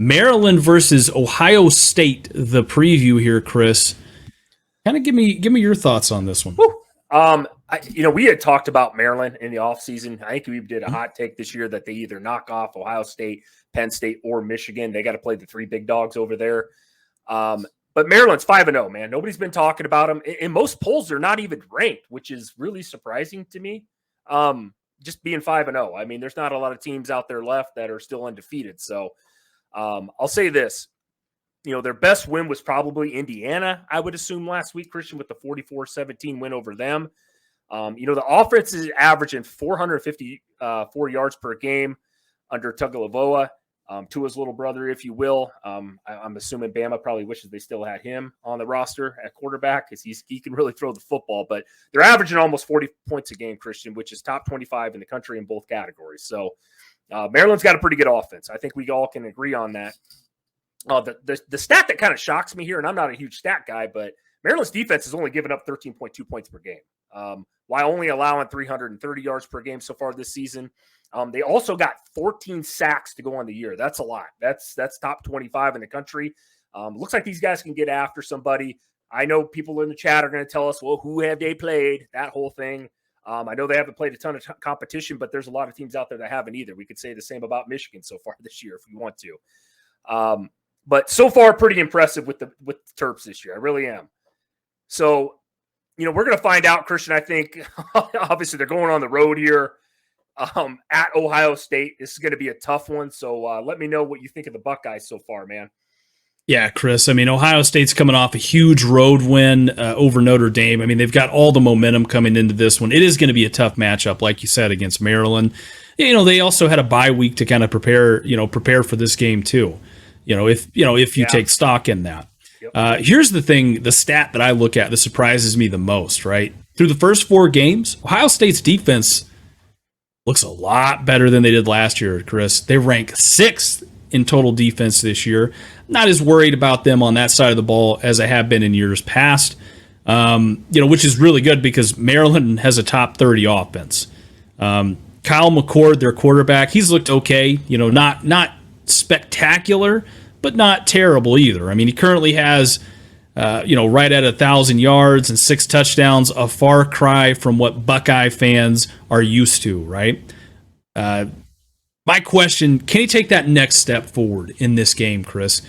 Maryland versus Ohio State, the preview here, Chris. Kind of give me your thoughts on this one. We had talked about Maryland in the offseason. I think we did a hot take this year that they either knock off Ohio State, Penn State, or Michigan. They got to play the three big dogs over there. But Maryland's 5-0, man. Nobody's been talking about them. In most polls, they're not even ranked, which is really surprising to me. Just being 5-0. I mean, there's not a lot of teams out there left that are still undefeated. So I'll say this. Their best win was probably Indiana, I would assume, last week, Christian, with the 44-17 win over them. The offense is averaging 454 yards per game under Tagovailoa, Tua's little brother, if you will. I'm assuming Bama probably wishes they still had him on the roster at quarterback because he can really throw the football. But they're averaging almost 40 points a game, Christian, which is top 25 in the country in both categories. So Maryland's got a pretty good offense. I think we all can agree on that. The stat that kind of shocks me here, and I'm not a huge stat guy, but Maryland's defense has only given up 13.2 points per game, while only allowing 330 yards per game so far this season. They also got 14 sacks to go on the year. That's a lot. That's top 25 in the country. Looks like these guys can get after somebody. I know people in the chat are going to tell us, well, who have they played? That whole thing. I know they haven't played a ton of competition, but there's a lot of teams out there that haven't either. We could say the same about Michigan so far this year if we want to. But so far, pretty impressive with the Terps this year. I really am. So, we're going to find out, Christian. I think, obviously, they're going on the road here at Ohio State. This is going to be a tough one. So let me know what you think of the Buckeyes so far, man. Yeah, Chris. I mean, Ohio State's coming off a huge road win over Notre Dame. I mean, they've got all the momentum coming into this one. It is going to be a tough matchup, like you said, against Maryland. They also had a bye week to kind of prepare for this game too. If you take stock in that. Yep. Here's the thing, the stat that I look at that surprises me the most, right? Through the first 4 games, Ohio State's defense looks a lot better than they did last year, Chris. They rank 6th in total defense this year. Not as worried about them on that side of the ball as I have been in years past, which is really good because Maryland has a top 30 offense. Kyle McCord, their quarterback, he's looked okay, not spectacular, but not terrible either. I mean, he currently has, right at 1,000 yards and 6 touchdowns, a far cry from what Buckeye fans are used to, right? My question, can he take that next step forward in this game, Chris?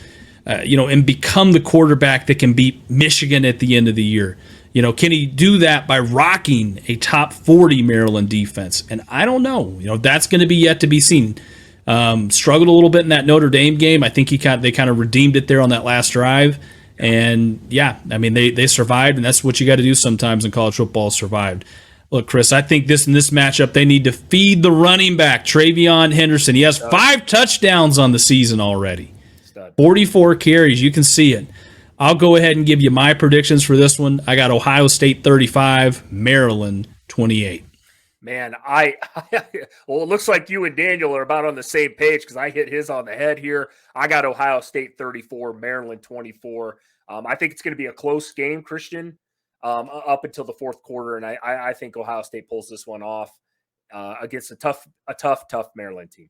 And become the quarterback that can beat Michigan at the end of the year? Can he do that by rocking a top 40 Maryland defense? And I don't know. That's going to be yet to be seen. Struggled a little bit in that Notre Dame game. I think they kind of redeemed it there on that last drive. And yeah, I mean, they survived, and that's what you got to do sometimes in college football, survived. Look, Chris, I think in this matchup, they need to feed the running back, Travion Henderson. He has 5 touchdowns on the season already. 44 carries. You can see it. I'll go ahead and give you my predictions for this one. I got Ohio State 35, Maryland 28. Man, well, it looks like you and Daniel are about on the same page because I hit his on the head here. I got Ohio State 34, Maryland 24. I think it's going to be a close game, Christian, up until the fourth quarter, and I think Ohio State pulls this one off against a tough Maryland team.